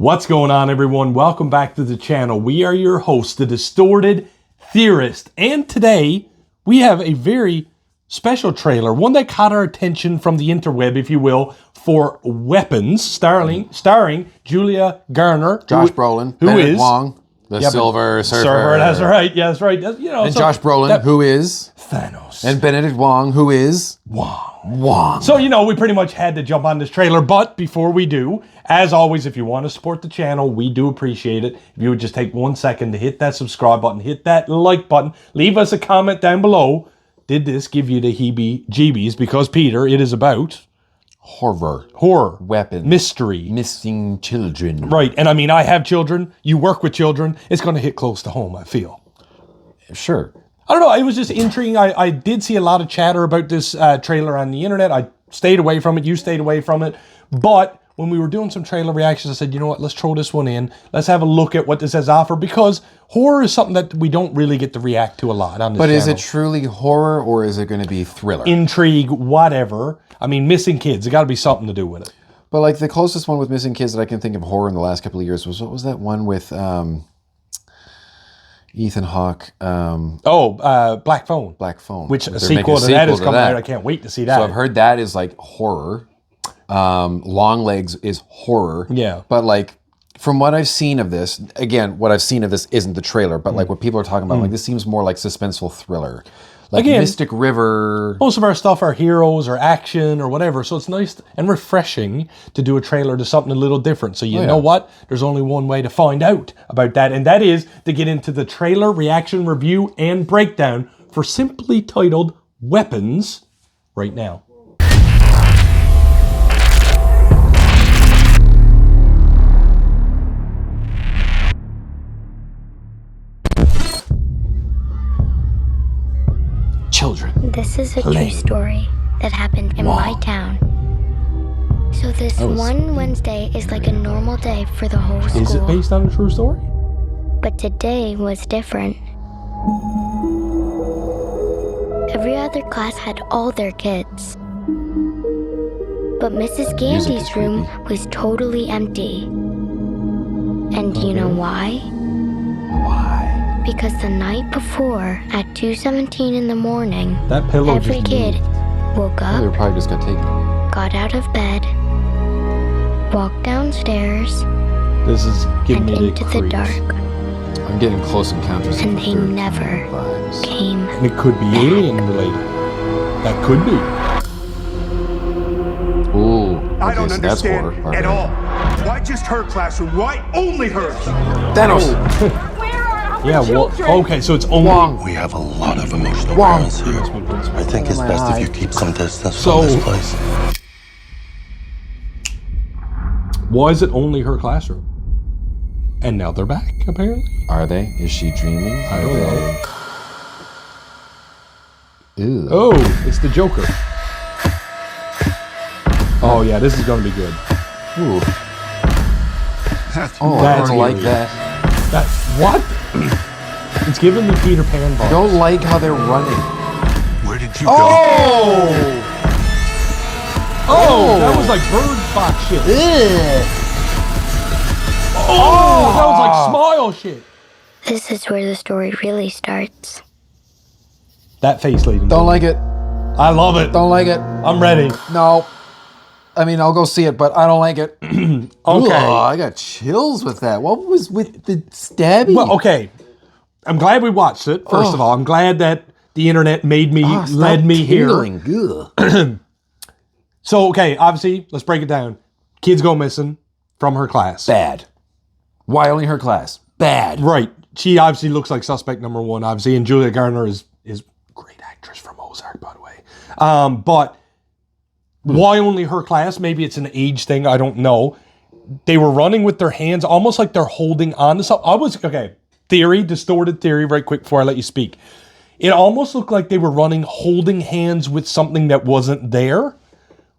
What's going on, everyone? Welcome back to the channel. We are your hosts, the Distorted Theorists, and today we have a very special trailer, one that caught our attention from the interweb, if you will, for Weapons, starring Julia Garner, Josh Brolin, who Benedict is Wong, the Silver Surfer. That's right. Yeah, that's right. You know, and Josh Brolin, who is Thanos, and Benedict Wong, who is Wong. So, you know, we pretty much had to jump on this trailer, but before we do, as always, if you want to support the channel, we do appreciate it. If you would just take 1 second to hit that subscribe button, hit that like button, leave us a comment down below. Did this give you the heebie-jeebies? Because, Peter, it is about horror, weapons, mystery, missing children. Right, and I mean, I have children. You work with children. It's going to hit close to home, I feel. Sure. I don't know. It was just intriguing. I did see a lot of chatter about this trailer on the internet. I stayed away from it. You stayed away from it. But when we were doing some trailer reactions, I said, you know what? Let's throw this one in. Let's have a look at what this has to offer, because horror is something that we don't really get to react to a lot on this channel. But is it truly horror, or is it going to be thriller? Intrigue, whatever. I mean, missing kids. It got to be something to do with it. But like the closest one with missing kids that I can think of horror in the last couple of years was, what was that one with Ethan Hawke? Black Phone. Black Phone. Which a sequel to that is coming out. I can't wait to see that. So I've heard that is like horror. Long Legs is horror. Yeah. But like, from what I've seen of this, again, what I've seen of this isn't the trailer, but like what people are talking about, like this seems more like suspenseful thriller. Like again, Mystic River. Most of our stuff are heroes or action or whatever, so it's nice and refreshing to do a trailer to something a little different. So you know what? There's only one way to find out about that, and that is to get into the trailer reaction, review, and breakdown for simply titled Weapons right now. Children. This is a true story that happened in my town. So this one Wednesday is like a normal day for the whole school. Is it based on a true story? But today was different. Every other class had all their kids. But Mrs. Gandy's room was totally empty. And do you know why? Why? Because the night before, at 2:17 in the morning, that pillow every kid woke up, they probably just got taken. Got out of bed, walked downstairs, this is giving and me into the dark. I'm getting Close Encounters. And they never came. And it could be alien related. That could be. Ooh. Okay, I don't understand horror. at all. Why just her classroom? Why only hers? Thanos. Yeah, well, okay, so it's only... Wong. We have a lot of emotional barrels here. I think it's best if you keep some distance from this place. Why is it only her classroom? And now they're back, apparently. Are they? Is she dreaming? I don't know. Ew. Oh, it's the Joker. Oh, yeah, this is going to be good. Ooh. Oh, That's I don't like eerie. that. What? It's giving me Peter Pan vibes. I don't like how they're running. Where did you Oh, that was like bird box shit. Oh, that was like smile shit. This is where the story really starts. That face, lady. Don't like it. I love it. Don't like it. I'm ready. No. I mean, I'll go see it, but I don't like it. Okay. Ugh, I got chills with that. What was with the stabbing? Well, okay. I'm glad we watched it, first of all. I'm glad that the internet made me, led me here. So, okay, obviously, let's break it down. Kids go missing from her class. Bad. Why only her class? Bad. Right. She obviously looks like suspect number one, obviously, and Julia Garner is a great actress from Ozark, by the way. But why only her class? Maybe it's an age thing. I don't know. They were running with their hands almost like they're holding on to something. Distorted theory, right quick before I let you speak. It almost looked like they were running holding hands with something that wasn't there.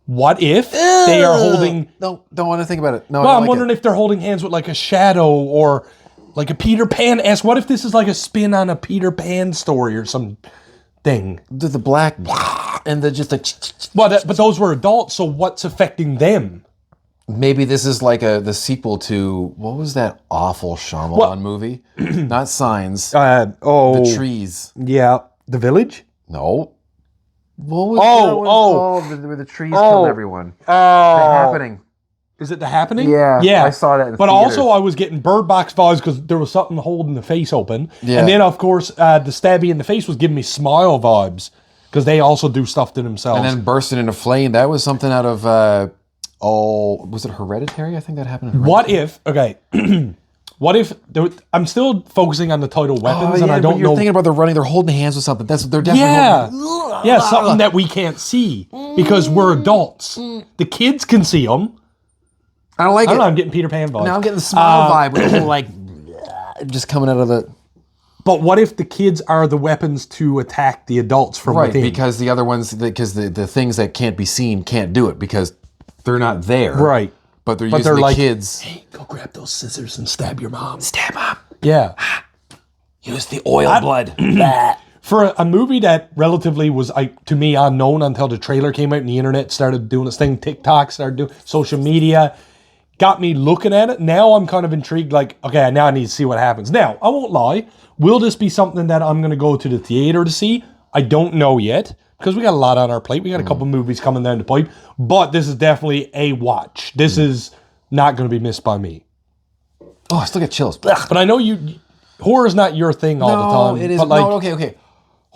What if they are holding... No, don't want to think about it. No, well, I'm wondering if they're holding hands with like a shadow or like a Peter Pan-esque. What if this is like a spin on a Peter Pan story or some thing. The black and the just like. Well, but those were adults, so what's affecting them? maybe this is like the sequel to, what was that awful Shyamalan movie? Not Signs. The Trees. Yeah. The Village? No. What was that one called? Where the trees killed everyone. The Happening. Is it The Happening? Yeah. I saw that in But theaters. also I was getting Bird Box vibes because there was something holding the face open. Yeah. And then, of course, the stabby in the face was giving me Smile vibes because they also do stuff to themselves. And then bursting into flame. That was something out of, was it Hereditary? I think that happened in Hereditary. What if I'm still focusing on the title weapons and I don't you're know. Thinking about they're holding hands with something. They're definitely Yeah, something that we can't see because we're adults. The kids can see them. I don't like I don't it. know, I'm getting Peter Pan vibes. Now I'm getting the Smile vibe with the whole like just coming out of the. But what if the kids are the weapons to attack the adults from within? Because the other ones, because the things that can't be seen can't do it because they're not there. Right. But they're using the kids. Hey, go grab those scissors and stab your mom. Stab mom. Yeah. Use the oil blood. For a movie that relatively was, to me, unknown until the trailer came out and the internet started doing its thing, TikTok started doing social media, got me looking at it. Now I'm kind of intrigued, like, okay, now I need to see what happens. Now, I won't lie. Will this be something that I'm going to go to the theater to see? I don't know yet. Because we got a lot on our plate. We got a couple movies coming down the pipe. But this is definitely a watch. This is not going to be missed by me. Oh, I still get chills. But I know horror is not your thing all the time. It is. But like, Okay.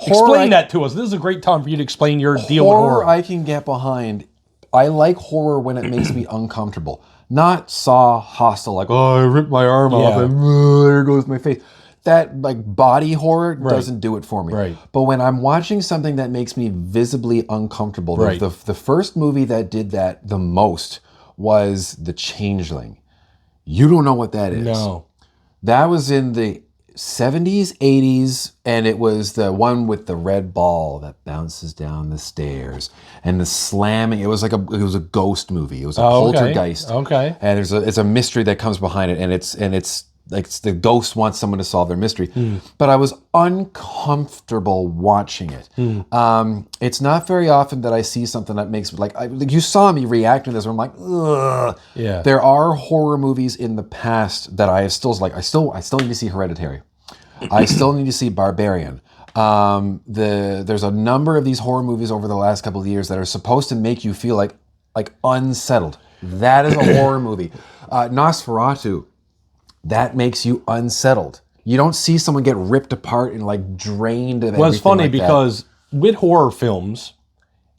Explain that to us. This is a great time for you to explain your deal with horror. I can get behind. I like horror when it makes me uncomfortable. Not Saw, Hostel, like, oh, I ripped my arm off and there goes my face. That like body horror doesn't do it for me. Right. But when I'm watching something that makes me visibly uncomfortable, the first movie that did that the most was The Changeling. You don't know what that is. No. That was in the 70s, 80s, and it was the one with the red ball that bounces down the stairs and the slamming. It was a ghost movie. It was a poltergeist. Okay. And it's a mystery that comes behind it, and it's like the ghost wants someone to solve their mystery. But I was uncomfortable watching it. It's not very often that I see something that makes like you saw me reacting to this. Where I'm like, ugh. Yeah. There are horror movies in the past that I have still like. I still need to see Hereditary. I still need to see Barbarian. There's a number of these horror movies over the last couple of years that are supposed to make you feel like unsettled. That is a horror movie. Nosferatu. That makes you unsettled. You don't see someone get ripped apart and like drained of everything. Well, it's funny like because with horror films,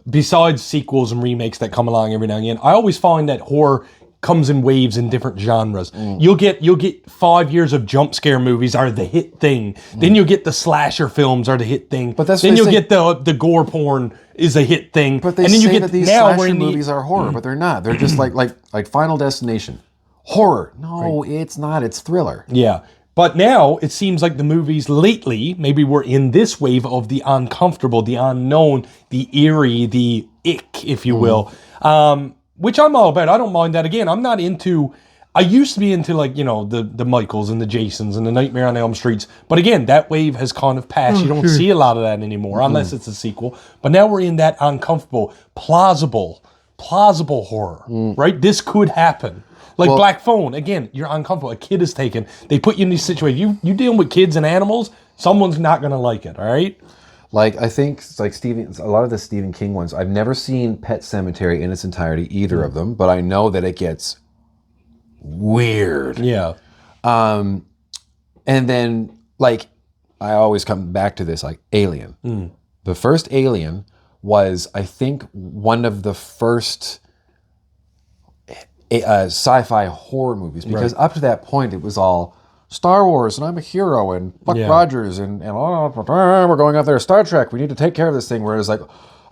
besides sequels and remakes that come along every now and again, I always find that horror comes in waves in different genres. You'll get 5 years of jump scare movies are the hit thing. Then you'll get the slasher films are the hit thing. But that's then what you'll they get the gore porn is a hit thing. But they and then say you get that these now slasher movies are horror, but they're not. They're just like Final Destination. Horror. No, it's not. It's thriller. Yeah. But now it seems like the movies lately, maybe we're in this wave of the uncomfortable, the unknown, the eerie, the ick, if you will, which I'm all about. I don't mind that. Again, I'm not into, I used to be into like, the Michaels and the Jasons and the Nightmare on Elm Streets. But again, that wave has kind of passed. You don't see a lot of that anymore unless it's a sequel. But now we're in that uncomfortable, plausible horror, right? This could happen. Like Black Phone, again, you're uncomfortable. A kid is taken. They put you in these situations. You dealing with kids and animals, someone's not going to like it, all right? Like, I think, like a lot of the Stephen King ones, I've never seen Pet Sematary in its entirety, either of them, but I know that it gets weird. Yeah. And then, like, I always come back to this, like, Alien. The first Alien was, I think, one of the first sci-fi horror movies, because up to that point it was all Star Wars and I'm a hero and Buck Rogers and we're going out there, Star Trek, we need to take care of this thing, whereas like,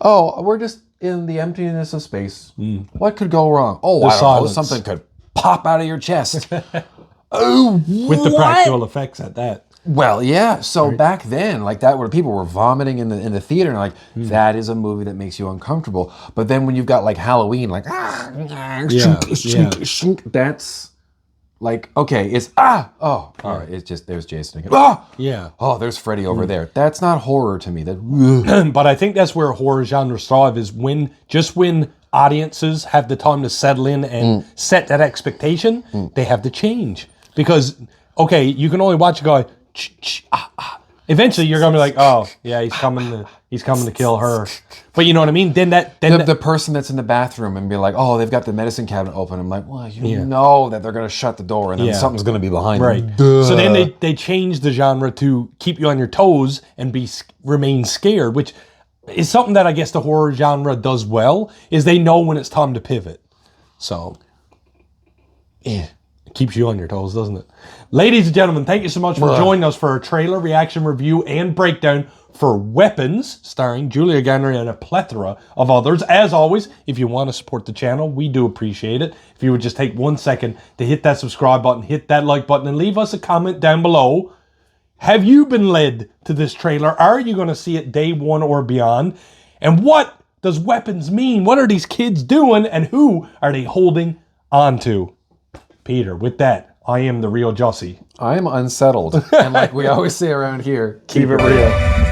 oh, we're just in the emptiness of space. What could go wrong? Oh, I don't know, something could pop out of your chest. Oh, with the practical effects at that. Well, yeah. So back then, like that, where people were vomiting in the theater, and like that is a movie that makes you uncomfortable. But then when you've got like Halloween, like that's like okay, it's all right. It's just there's Jason again. There's Freddy over there. That's not horror to me. That but I think that's where horror genres thrive is when audiences have the time to settle in and set that expectation, they have to change. Because, okay, you can only watch a guy, eventually you're going to be like, oh, yeah, he's coming to kill her. But you know what I mean? Then the person that's in the bathroom and be like, oh, they've got the medicine cabinet open. I'm like, well, you know that they're going to shut the door and then something's going to be behind them. Right. So then they change the genre to keep you on your toes and remain scared, which is something that I guess the horror genre does well, is they know when it's time to pivot. So, it keeps you on your toes, doesn't it? Ladies and gentlemen, thank you so much for joining us for our trailer reaction review and breakdown for Weapons, starring Julia Garner and a plethora of others. As always, if you want to support the channel, we do appreciate it. If you would just take 1 second to hit that subscribe button, hit that like button, and leave us a comment down below. Have you been led to this trailer? Are you going to see it day one or beyond? And what does Weapons mean? What are these kids doing? And who are they holding on to? Peter, with that, I am the real Jussy. I am unsettled. And like we always say around here, keep it real.